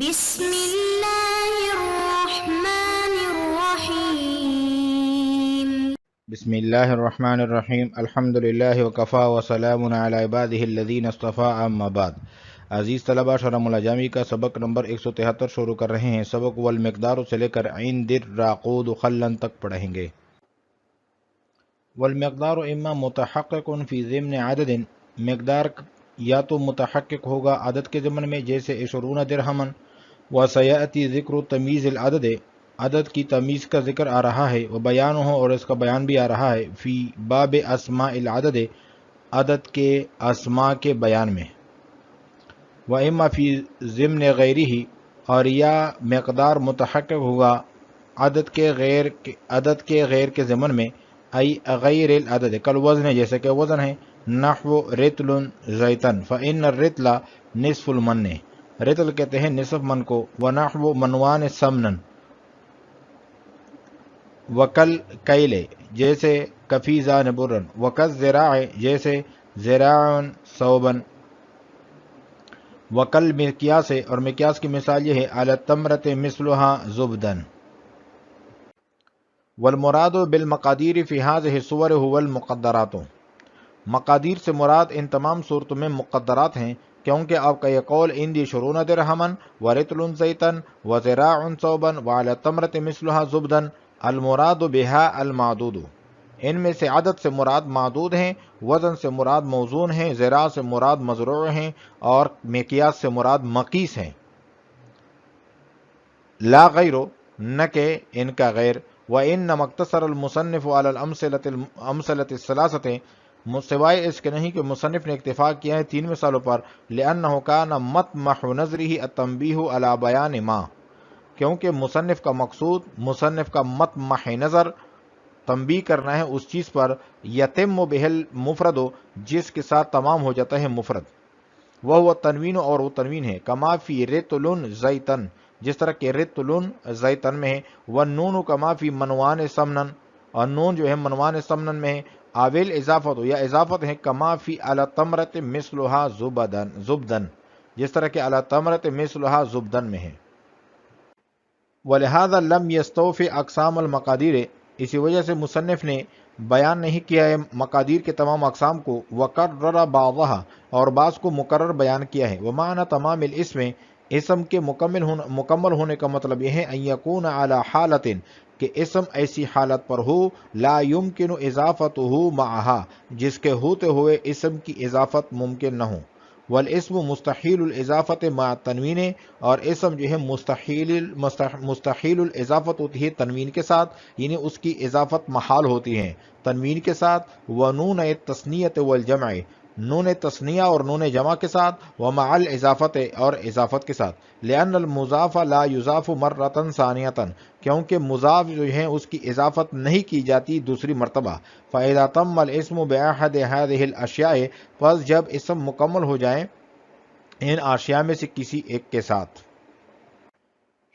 بسم اللہ الرحمن الرحیم بسم اللہ الرحمن الرحیم الحمد للہ وکفا وسلام علی عبادہ الذین اصطفیٰ اما بعد۔ عزیز طلبہ، شرح ملاجامی کا سبق نمبر 173 شروع کر رہے ہیں۔ سبق والمقدار سے لے کر عند الراقود خلن تک پڑھیں گے۔ والمقدار اما متحقق فی ضمن عدد، مقدار یا تو متحقق ہوگا عدد کے ضمن میں، جیسے 20 درہمن، وسیأتی ذکر تمیز العدد، عدد کی تمیز کا ذکر آ رہا ہے، وہ بیان ہو اور اس کا بیان بھی آ رہا ہے، فی باب اسماء العدد، عدد کے اسماء کے بیان میں، و اما فی ضمن غیرہ، اور یا مقدار متحقق ہوگا عدد کے غیر کے ضمن میں، ای غیر العدد کل وزن، جیسے کہ وزن ہے، نحو رتل زیتن، فإن الرتل نصف المن، رتل کہتے ہیں نصف من کو، ونحو منوان سمنن، وکل کیل، جیسے کفیزان برن، وکل زراع، جیسے زراعن صوبن، وکل مقیاس، اور مقیاس کی مثال یہ ہے، علی التمرۃ مثلها زبدن۔ والمراد بالمقادیر فی هذه الصور هو المقدرات، مقادیر سے مراد ان تمام صورتوں میں مقدرات ہیں، کیونکہ آپ کا یہ قول اندی 20 درہمن ورتل زیتن وزراع صوبا وعلی التمرۃ مثلها زبدن، المراد بها المعدود، ان میں سے عدد سے مراد معدود ہیں، وزن سے مراد موزون ہیں، زراع سے مراد مزروع ہیں، اور مقیاس سے مراد مقیس ہیں، لا غیر، نہ کہ ان کا غیر۔ وَإِنَّمَا اقْتَصَرَ الْمُصَنِّفُ عَلَى الْأَمْثِلَةِ الثَّلَاثَةِ، سوائے اس کے نہیں کہ مصنف نے اکتفا کیا ہے 3 مثالوں پر، لِأَنَّهُ كَانَ مَطْمَحُ نَظْرِهِ التَّنْبِيهُ عَلَى بَيَانِ مَا، کیونکہ مصنف کا مقصود، مصنف کا مطمح نظر تنبیہ کرنا ہے اس چیز پر، یتم بہ المفرد، جس کے ساتھ تمام ہو جاتا ہے مفرد، وہ تنوین، اور وہ تنوین ہے، کما فی رتل زیتن، جس طرح کہ رتل زیتن میں ہے، والنون کما فی منوان سمنن، اور نون جو ہے منوان سمنن میں ہے، آویل اضافت، یا اضافت ہے، کما فی علی التمرۃ مثلها زبدن، جس طرح کہ علی التمرۃ مثلها زبدن میں ہے۔ ولہذا لم یستوف اقسام المقادیر، اسی وجہ سے مصنف نے بیان نہیں کیا ہے مقادیر کے تمام اقسام کو، وقرر بعضها، اور بعض کو مقرر بیان کیا ہے، ومعنی تمام الاسم، اسم کے مکمل ہونے کا مطلب یہ ہے، ان یکون علی حالت، کہ اسم ایسی حالت پر ہو، لا یمکن اضافته معها، جس کے ہوتے ہوئے اسم کی اضافت ممکن نہ ہو، والاسم مستحیل الاضافت مع التنوین، اور اسم جو ہے مستحیل الاضافت ہوتی ہے تنوین کے ساتھ، یعنی اس کی اضافت محال ہوتی ہے تنوین کے ساتھ، ونون التثنیۃ والجمع، نون تثنیہ اور نون جمع کے ساتھ، ومع الاضافت، اور اضافت کے ساتھ، لأن المضاف لا یضاف مرۃ ثانیۃ، کیونکہ مضاف جو ہے اس کی اضافت نہیں کی جاتی دوسری مرتبہ، فإذا تم الاسم بأحد هذه الاشیاء، پس جب اسم مکمل ہو جائے ان اشیاء میں سے کسی ایک کے ساتھ،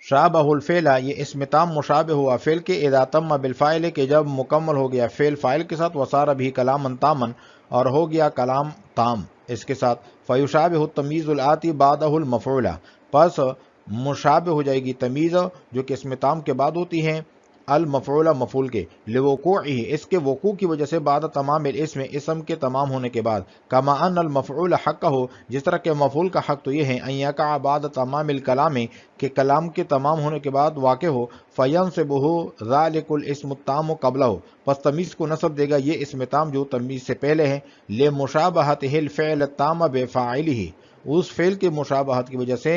شابہ الفعل، یہ اسم تام مشابہ ہوا فعل کے، اذا تم بالفاعل، کہ جب مکمل ہو گیا فعل فاعل کے ساتھ، وصار بھی کلاما تاما، اور ہو گیا کلام تام اس کے ساتھ، فیشابہ التمیز الآتی بعدہ المفعول، پس مشابہ ہو جائے گی تمیز جو کہ اسم تام کے بعد ہوتی ہے، المفعول مفعول کے، لوقوعہ، اس کے وقوع کی وجہ سے، بعد تمام الاسم، اسم کے تمام ہونے کے بعد، کما ان المفعول حق ہو، جس طرح کہ مفعول کا حق تو یہ ہے، ان یقع بعد تمام الکلام، کہ کلام کے تمام ہونے کے بعد واقع ہو، فینصبہ ذلک الاسم التام قبلہ، پس تمیز کو نصب دے گا یہ اسم تام جو تمیز سے پہلے ہے، لمشابہتہ الفعل التام بفاعلہ، اس فعل کے مشابہت کی وجہ سے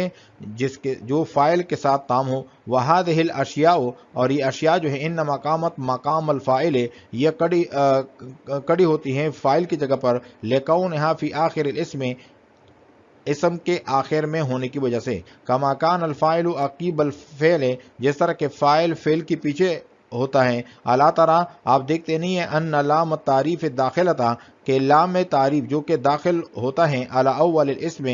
جو فاعل کے ساتھ تام ہو، وہذہ الاشیاء، اور یہ اشیاء جو ہے، انما قامت مقام الفاعل، یہ کڑی ہوتی ہیں فاعل کی جگہ پر، لکونھا فی آخر الاسم، اسم کے آخر میں ہونے کی وجہ سے، کما کان الفاعل عقیب الفعل، جس طرح کہ فاعل فعل کے پیچھے ہوتا ہے، الا ترى، آپ دیکھتے نہیں ہیں، ان لام التعریف داخلتا، کہ لام تعریف جو کہ داخل ہوتا ہے، علی اول الاسم،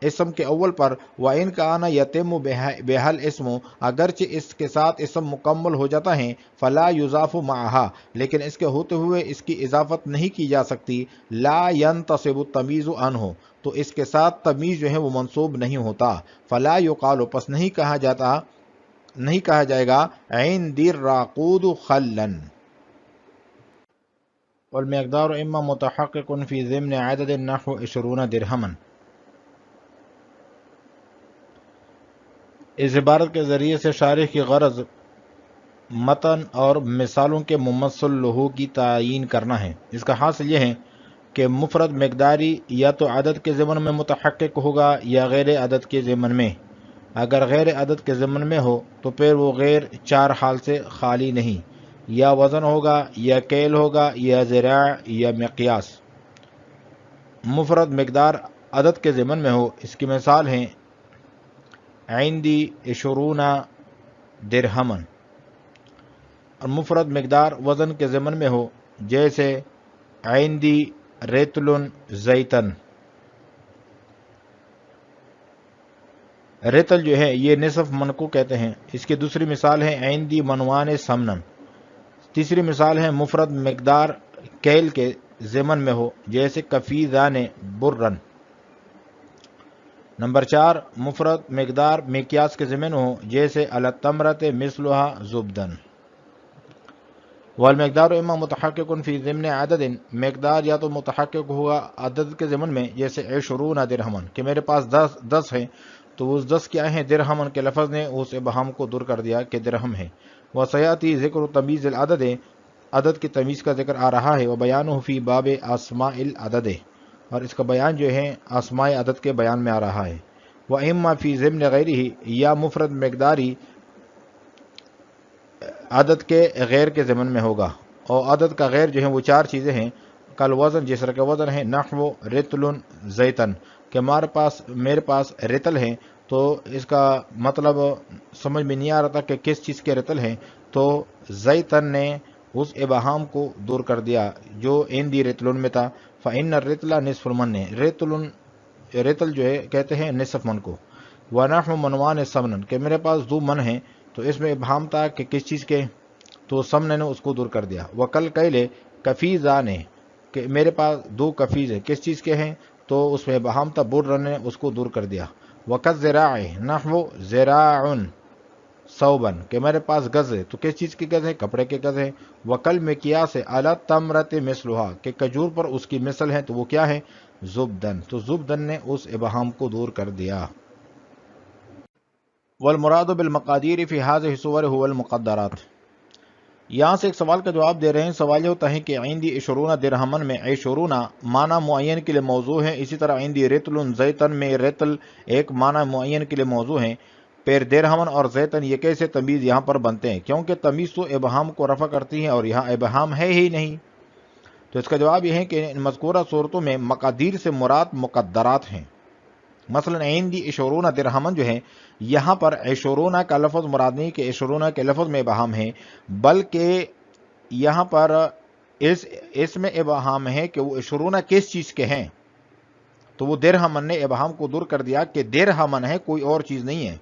اسم کے اول پر وَإِنْ كَانَ يَتِمُّ بِهَا الْإِسْمُ اگرچہ اس کے ساتھ اسم مکمل ہو جاتا ہے فلا یضاف معها لیکن اس کے ہوتے ہوئے اس کی اضافت نہیں کی جا سکتی لا ينتصب التمیز عنہ تو اس کے ساتھ تمیز جو ہے وہ منصوب نہیں ہوتا فلا یقال پس نہیں کہا جائے گا عندی الراقود خلن والمقدار اما متحقق فی ضمن عدد نحو 20 درہما اس عبارت کے ذریعے سے شارح کی غرض متن اور مثالوں کے ممثل لہو کی تعیین کرنا ہے۔ اس کا حاصل یہ ہے کہ مفرد مقداری یا تو عدد کے ضمن میں متحقق ہوگا یا غیر عدد کے ضمن میں۔ اگر غیر عدد کے ضمن میں ہو تو پھر وہ غیر چار حال سے خالی نہیں، یا وزن ہوگا یا کیل ہوگا یا ذراع یا مقیاس۔ مفرد مقدار عدد کے ضمن میں ہو، اس کی مثال ہیں عندی 20 درہمن، اور مفرد مقدار وزن کے ضمن میں ہو جیسے عندی ریتل زیتن۔ ریتل جو ہے یہ نصف من کو کہتے ہیں۔ اس کی دوسری مثال ہے عندی منوان سمنن۔ تیسری مثال ہے مفرد مقدار کیل کے ضمن میں ہو جیسے کفیزان برن۔ نمبر 4 مفرد مقدار مقیاس کے ضمن ہو جیسے التمرت مثلها زبدن۔ والمقدار اما متحقق فی ضمن عدد مقدار یا تو متحقق ہوگا عدد کے ضمن میں جیسے 20 درہمن کہ میرے پاس 10 ہیں تو اس 10 کیا ہیں درہمن کے لفظ نے اس ابہام کو دور کر دیا کہ درہم ہے۔ وسیاتی ذکر تمیز العدد عدد کی تمیز کا ذکر آ رہا ہے وبیانہ فی باب اسماء العدد اور اس کا بیان جو ہے اسماء عدد کے بیان میں آ رہا ہے۔ واما فی ضمن غیرہ یا مفرد مقداری عدد کے غیر کے ضمن میں ہوگا، اور عدد کا غیر جو ہے وہ 4 چیزیں ہیں کل وزن جس طرح کا وزن ہے نحو رتل زیتن کہ میرے پاس رتل ہیں تو اس کا مطلب سمجھ میں نہیں آ رہا تھا کہ کس چیز کے رتل ہیں، تو زیتن نے اس ابہام کو دور کر دیا جو عندی رتل میں تھا۔ فإن الرتل نصف المن رتل جو ہے کہتے ہیں نصف من کو۔ ونحو منوان سمنن کہ میرے پاس 2 من ہیں تو اس میں ابہام تھا کہ کس چیز کے، تو سمن نے اس کو دور کر دیا۔ وکل کیلے کفیزان کہ میرے پاس 2 کفیز ہیں کس چیز کے ہیں تو اس میں ابہام تھا، برن نے اس کو دور کر دیا۔ وقت ذراع نحو ذراع صوبن کہ میرے پاس گز ہے تو کس چیز کی گز ہے، کپڑے کے گز ہے۔ وکل مقیاس علی تمرت مثلها کہ کھجور پر اس کی مثل ہے تو وہ کیا ہے، زبدن، تو زبدن نے اس ابہام کو دور کر دیا۔ والمراد بالمقادیر فی هذه الصور هو المقدرات۔ یہاں سے ایک سوال کا جواب دے رہے ہیں۔ سوال یہ ہوتا ہے کہ عندی 20 درہمن میں 20 معنی معین کے لیے موضوع ہے، اسی طرح عندی رتل زیتن میں رتل ایک معنی معین کے لیے موضوع ہے، پھر درہمن اور زیتن یہ کیسے تمیز یہاں پر بنتے ہیں، کیونکہ تمیز تو ابہام کو رفع کرتی ہے اور یہاں ابہام ہے ہی نہیں۔ تو اس کا جواب یہ ہے کہ ان مذکورہ صورتوں میں مقادیر سے مراد مقدرات ہیں۔ مثلا عندی 20 درہمن جو ہے یہاں پر 20 کا لفظ مراد نہیں کہ 20 کے لفظ میں ابہام ہے، بلکہ یہاں پر اس میں ابہام ہے کہ وہ 20 کس چیز کے ہیں، تو وہ درہمن نے ابہام کو دور کر دیا کہ درہمن ہے، کوئی اور چیز نہیں ہے۔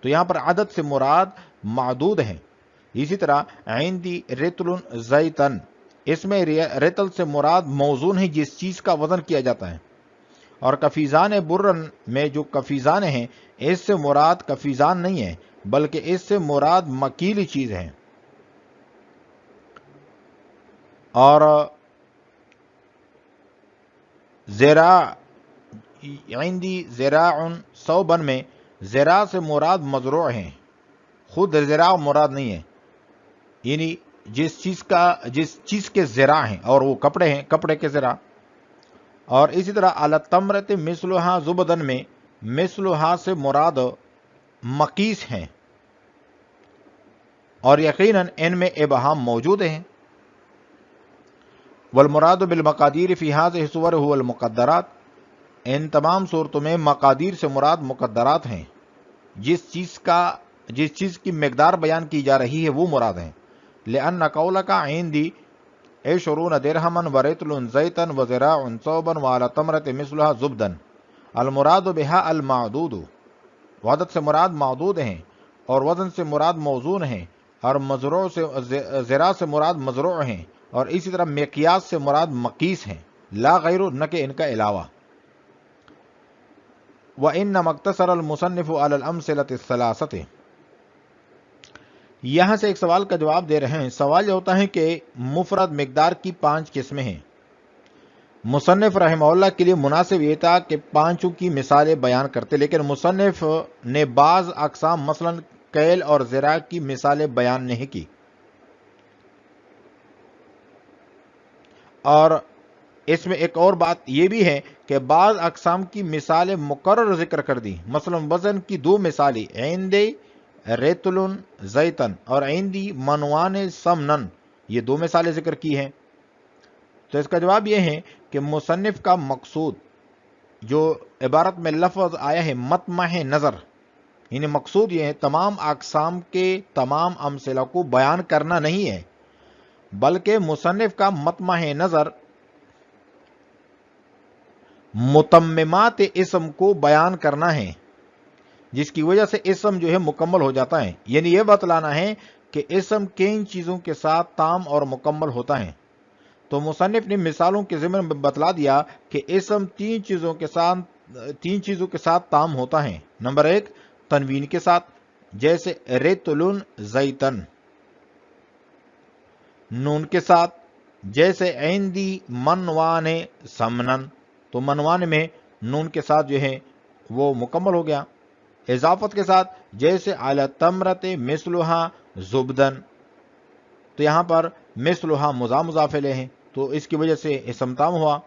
تو یہاں پر عدد سے مراد معدود ہے۔ اسی طرح عندی رتل زیتن اس میں رتل سے مراد موزون ہے جس چیز کا وزن کیا جاتا ہے، اور کفیزان برن میں جو کفیزان ہیں اس سے مراد کفیزان نہیں ہے بلکہ اس سے مراد مکیلی چیز ہے۔ اور زراع عندی زراع صوبن میں زراع سے مراد مزروع ہیں، خود زراع مراد نہیں ہے، یعنی جس چیز کے زراع ہیں اور وہ کپڑے ہیں، کپڑے کے زراع۔ اور اسی طرح التمرت مثلها زبدن میں مثلها سے مراد مقیس ہیں، اور یقیناً ان میں ابہام موجود ہیں۔ والمراد بالمقادیر فی هذه الصور هو المقدرات ان تمام صورتوں میں مقادیر سے مراد مقدرات ہیں، جس چیز کی مقدار بیان کی جا رہی ہے وہ مراد ہیں۔ لأن قولک عندی 20 درہمن ورتل زیتن وزراع صوبا وعلی تمرت مثلها زبدن المراد بہا المعدود، وعدد سے مراد معدود ہیں، اور وزن سے مراد موزون ہیں، اور مزروع سے ذرا سے مراد مزروع ہیں، اور اسی طرح مقیاس سے مراد مقیس ہیں، لا غیر، نہ کہ ان کا علاوہ۔ وَإِنَّمَا اقْتَصَرَ الْمُصَنِّفُ عَلَى الْأَمْثِلَةِ الثَّلَاثَةِ، یہاں سے ایک سوال کا جواب دے رہے ہیں۔ سوال یہ ہوتا ہے کہ مفرد مقدار کی 5 قسمیں ہیں، مصنف رحمہ اللہ کے لیے مناسب یہ تھا کہ 5 کی مثالیں بیان کرتے، لیکن مصنف نے بعض اقسام مثلا کیل اور ذراع کی مثالیں بیان نہیں کی، اور اس میں ایک اور بات یہ بھی ہے کہ بعض اقسام کی مثالیں مقرر ذکر کر دی، مثلا وزن کی 2 مثالیں، عندی ریتل زیتن اور عندی منوان سمنن، یہ 2 مثالیں ذکر کی ہیں۔ تو اس کا جواب یہ ہے کہ مصنف کا مقصود جو عبارت میں لفظ آیا ہے مطمح نظر، یعنی مقصود یہ ہے تمام اقسام کے تمام امثلہ کو بیان کرنا نہیں ہے، بلکہ مصنف کا مطمح نظر متممات اسم کو بیان کرنا ہے، جس کی وجہ سے اسم جو ہے مکمل ہو جاتا ہے، یعنی یہ بتلانا ہے کہ اسم کن چیزوں کے ساتھ تام اور مکمل ہوتا ہے۔ تو مصنف نے مثالوں کے ضمن میں بتلا دیا کہ اسم 3 چیزوں کے ساتھ تام ہوتا ہے۔ نمبر 1 تنوین کے ساتھ، جیسے ریتلن زیتن، نون کے ساتھ جیسے عندی منوان سمنن، تو منوان میں نون کے ساتھ جو ہے وہ مکمل ہو گیا۔ اضافت کے ساتھ جیسے علی تمرت مثلھا زبدن، تو یہاں پر مثلھا مضاف الیہ ہیں، تو اس کی وجہ سے اسم تام ہوا۔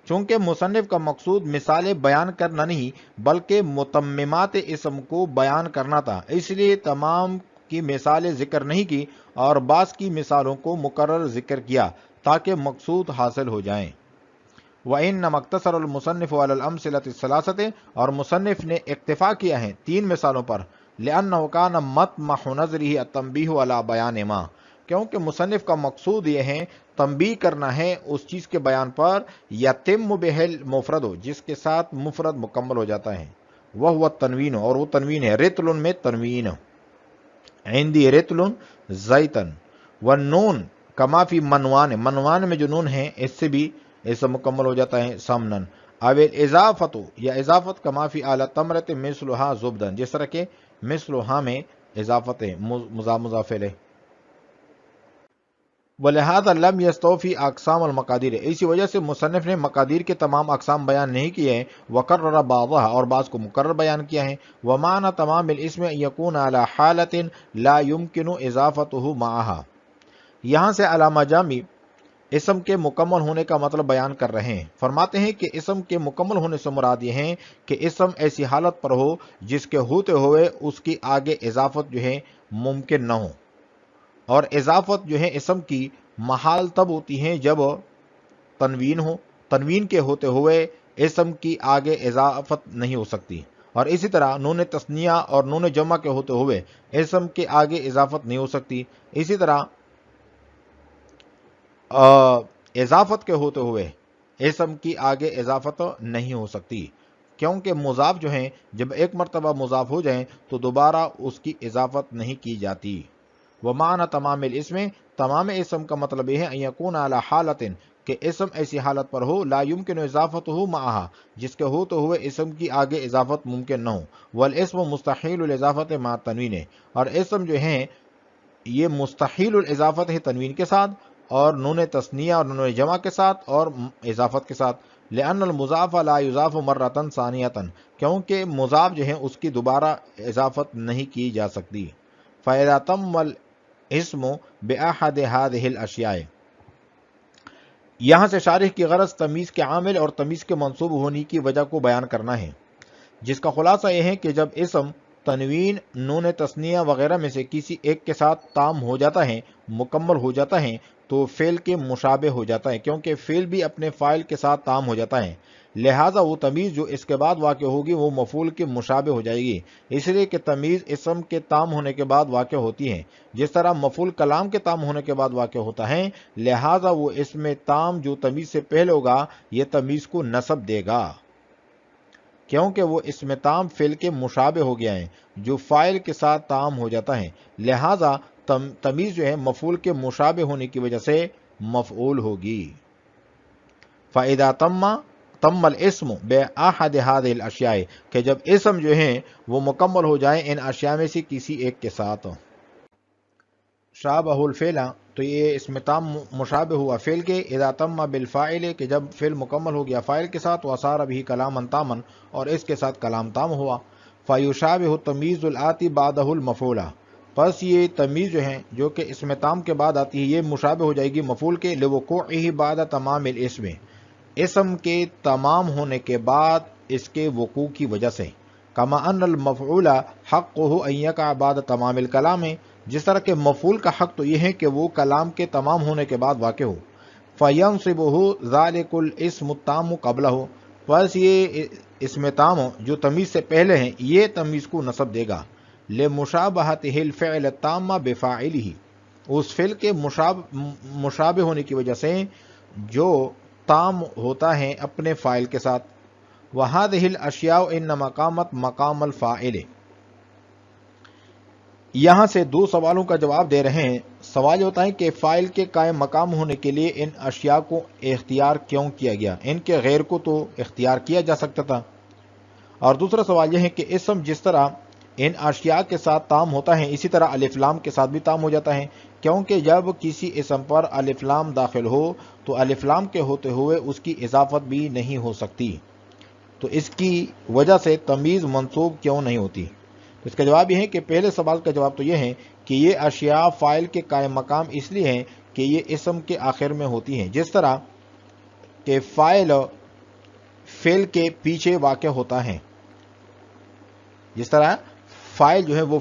چونکہ مصنف کا مقصود مثالیں بیان کرنا نہیں بلکہ متممات اسم کو بیان کرنا تھا، اس لیے تمام کی مثالیں ذکر نہیں کی اور بعض کی مثالوں کو مقرر ذکر کیا تاکہ مقصود حاصل ہو جائیں۔ وَإِنَّمَا اقْتَصَرَ الْمُصَنِّفُ عَلَى الْأَمْثِلَةِ الثَّلَاثَةِ، اور مصنف نے اکتفا کیا ہے 3 مثالوں پر، لِأَنَّهُ كَانَ مَطْمَحُ نَظْرِهِ التَّنبِيهُ عَلَى بَيَانِ مَا، کیونکہ مصنف کا مقصود یہ ہے تنبیہ کرنا ہے اس چیز کے بیان پر یتم بہ المفرد، جس کے ساتھ مفرد مکمل ہو جاتا ہے، وَهُوَ التنوین، اور وہ تنوین ہے، رتل میں تنوین، عندی رتل زیتن، والنون کما فی منوان، منوان میں جو نون ہے اس سے بھی ایسا مکمل ہو جاتا ہے، سمنن، اول اضافت، یا اضافت کما فی اعلی تمرت مثلھا زبدن، جس طرح کہ مثلھا میں اضافت ہے، مضاف الیہ۔ ولہذا لم یستوفی اقسام المقادیر، اسی وجہ سے مصنف نے مقادیر کے تمام اقسام بیان نہیں کیے ہیں، وقرر بعضها، اور بعض کو مقرر بیان کیا ہے، ومعنی تمام الاسم ان یکون علی حالت لا یمکن اضافته معها، یہاں سے علامہ جامی اسم کے مکمل ہونے کا مطلب بیان کر رہے ہیں۔ فرماتے ہیں کہ اسم کے مکمل ہونے سے مراد یہ ہے کہ اسم ایسی حالت پر ہو جس کے ہوتے ہوئے اس کی آگے اضافت جو ہے ممکن نہ ہو، اور اضافت جو ہے اسم کی محال تب ہوتی ہے جب تنوین ہو، تنوین کے ہوتے ہوئے اسم کی آگے اضافت نہیں ہو سکتی، اور اسی طرح نون تثنیہ اور نون جمع کے ہوتے ہوئے اسم کے آگے اضافت نہیں ہو سکتی، اسی طرح اضافت کے ہوتے ہوئے اسم کی آگے اضافت نہیں ہو سکتی، کیونکہ مضاف جو ہیں جب ایک مرتبہ مضاف ہو جائیں تو دوبارہ اس کی اضافت نہیں کی جاتی۔ ومعنی تمام الاسم، تمام اسم کا مطلب یہ ہے ان یکون علی حالت، کہ اسم ایسی حالت پر ہو لا یمکن اضافته معها، جس کے ہوتے ہوئے اسم کی آگے اضافت ممکن نہ ہو، والاسم مستحیل الاضافت مع التنوین، اور اسم جو ہیں یہ مستحیل الاضافت ہے تنوین کے ساتھ، اور نون تثنیہ اور نون جمع کے ساتھ اور اضافت کے ساتھ، لأن المضاف لا یضاف مرۃ ثانیۃ، کیونکہ مضاف جو ہے اس کی دوبارہ اضافت نہیں کی جا سکتی۔ فإذا تم الاسم بأحد هذه الاشیاء، یہاں سے شارح کی غرض تمیز کے عامل اور تمیز کے منصوب ہونے کی وجہ کو بیان کرنا ہے، جس کا خلاصہ یہ ہے کہ جب اسم تنوین، نون تثنیہ وغیرہ میں سے کسی ایک کے ساتھ تام ہو جاتا ہے، مکمل ہو جاتا ہے، تو فعل کے مشابہ ہو جاتا ہے، کیونکہ فعل بھی اپنے فاعل کے ساتھ تام ہو جاتا ہے، لہٰذا وہ تمیز جو اس کے بعد واقع ہوگی وہ مفعول کے مشابہ ہو جائے گی، اس لیے کہ تمیز اسم کے تام ہونے کے بعد واقع ہوتی ہے، جس طرح مفعول کلام کے تام ہونے کے بعد واقع ہوتا ہے، لہٰذا وہ اسم تام جو تمیز سے پہلے ہوگا یہ تمیز کو نسب دے گا۔ کیونکہ وہ اسم تام فعل کے مشابہ ہو گیا ہے جو فاعل کے ساتھ تام ہو جاتا ہے، لہذا تمیز جو ہے مفعول کے مشابہ ہونے کی وجہ سے مفعول ہوگی۔ فَإِذَا تم الاسم بأحد هذه الاشیاء، کہ جب اسم جو ہیں وہ مکمل ہو جائیں ان اشیاء میں سے کسی ایک کے ساتھ۔ شابہ الفعل، تو یہ اسم تام مشابہ ہوا فعل کے، اذا تم بالفاعل، کہ جب فعل مکمل ہو گیا فاعل کے ساتھ، وصار به کلاما تاما، اور اس کے ساتھ کلام تام ہوا۔ فیشابہ التمیز الآتی بعدہ المفعول، پس یہ تمیز جو ہے جو کہ اسم تام کے بعد آتی ہے یہ مشابہ ہو جائے گی مفعول کے، لوقوعہ بعد تمام الاسم، اسم کے تمام ہونے کے بعد اس کے وقوع کی وجہ سے۔ کما ان المفعول حقہ ان یقع بعد تمام الکلام، جس طرح کہ مفعول کا حق تو یہ ہے کہ وہ کلام کے تمام ہونے کے بعد واقع ہو۔ فَيَنْصِبُهُ ذَلِكُ الْإِسْمُ التَّامُّ قَبْلَهُ، پس یہ اسم تام جو تمیز سے پہلے ہیں یہ تمیز کو نصب دے گا، لِمُشَابَهَتِهِ الْفِعْلَ التَّامَّ بِفَاعِلِهِ، اس فعل کے مشابہ ہونے کی وجہ سے جو تام ہوتا ہے اپنے فاعل کے ساتھ۔ وَهَذِهِ الْأَشْيَاءُ إِنَّمَا قَامَتْ مَقَامَ الْفَاعِلِ، یہاں سے دو سوالوں کا جواب دے رہے ہیں۔ سوال ہوتا ہے کہ فاعل کے قائم مقام ہونے کے لیے ان اشیاء کو اختیار کیوں کیا گیا، ان کے غیر کو تو اختیار کیا جا سکتا تھا۔ اور دوسرا سوال یہ ہے کہ اسم جس طرح ان اشیاء کے ساتھ تام ہوتا ہے اسی طرح الف لام کے ساتھ بھی تام ہو جاتا ہے، کیونکہ جب کسی اسم پر الف لام داخل ہو تو الف لام کے ہوتے ہوئے اس کی اضافت بھی نہیں ہو سکتی، تو اس کی وجہ سے تمیز منصوب کیوں نہیں ہوتی؟ تو اس کا جواب یہ ہے کہ پہلے سوال کا جواب تو یہ ہے کہ یہ اشیاء فاعل کے قائم مقام اس لیے ہیں کہ یہ اسم کے آخر میں ہوتی ہیں، جس طرح کہ فاعل فعل کے پیچھے واقع ہوتا ہے، جس طرح فاعل جو ہے وہ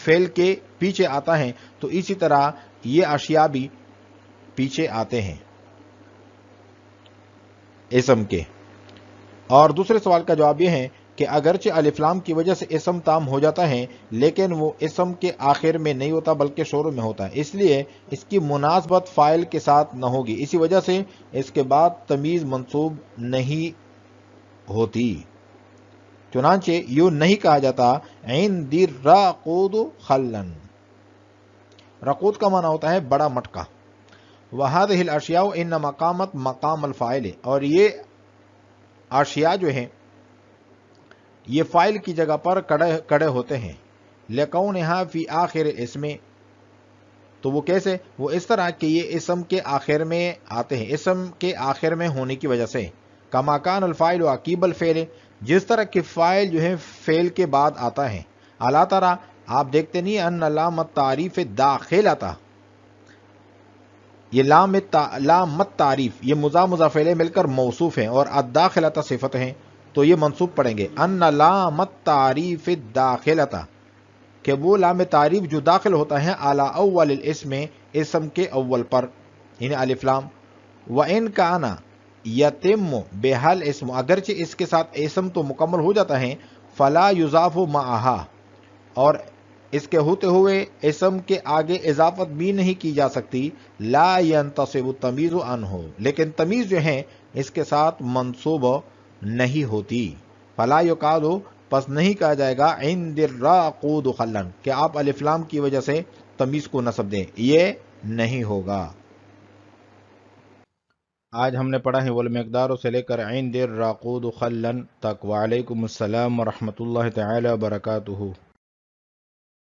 فعل کے پیچھے آتا ہے، تو اسی طرح یہ اشیاء بھی پیچھے آتے ہیں اسم کے۔ اور دوسرے سوال کا جواب یہ ہے کہ اگرچہ الف لام کی وجہ سے اسم تام ہو جاتا ہے لیکن وہ اسم کے آخر میں نہیں ہوتا بلکہ شروع میں ہوتا ہے، اس لیے اس کی مناسبت فاعل کے ساتھ نہ ہوگی، اسی وجہ سے اس کے بعد تمیز منصوب نہیں ہوتی۔ چنانچہ یوں نہیں کہا جاتا عندی الرقود خلن، رقود کا معنی ہوتا ہے بڑا مٹکا۔ وَهَذِهِ الْأَشْيَاءُ إِنَّمَا قَامَتْ مَقَامَ الْفَاعِلِ، اور یہ اشیاء جو ہیں یہ فاعل کی جگہ پر کڑے ہوتے ہیں، لِقَوْنِهَا فِي آخِرِ الْإِسْمِ، تو وہ کیسے؟ وہ اس طرح کہ یہ اسم کے آخر میں آتے ہیں، اسم کے آخر میں ہونے کی وجہ سے۔ كَمَا كَانَ الْفَاعِلُ عَقِيبَ الْفِعْلِ، جس طرح کہ فاعل جو ہے فعل کے بعد آتا ہے۔ اَلَا تَرَىٰ، آپ دیکھتے نہیں ان لام التعریف داخلتا، یہ لام التعریف یہ مضاف الیہ مل کر موصوف ہیں اور الداخلتا صفت ہیں، تو یہ منصوب پڑھیں گے ان لام التعریف داخلتا، کہ وہ لام تعریف جو داخل ہوتا ہے اعلی اول الاسم، اسم کے اول پر، یعنی الف لام۔ وَإِنْ كَانَ يَتِمُّ بِهَا الْاسْمُ، اگرچہ اس کے ساتھ اسم تو مکمل ہو جاتا ہے، فَلَا يُضَافُ مَعَهَا، اور اس کے ہوتے ہوئے اسم کے آگے اضافت بھی نہیں کی جا سکتی، لا ينتصب التمیز عنہ، لیکن تمیز جو ہے اس کے ساتھ منصوب نہیں ہوتی۔ فلا یقال، پس نہیں کہا جائے گا عند الراقود خلن، کہ آپ الف لام کی وجہ سے تمیز کو نصب دیں، یہ نہیں ہوگا۔ آج ہم نے پڑھا ہے والمقدار سے لے کر عند الراقود خلن تک۔ وعلیکم السلام ورحمۃ اللہ تعالی وبرکاتہ۔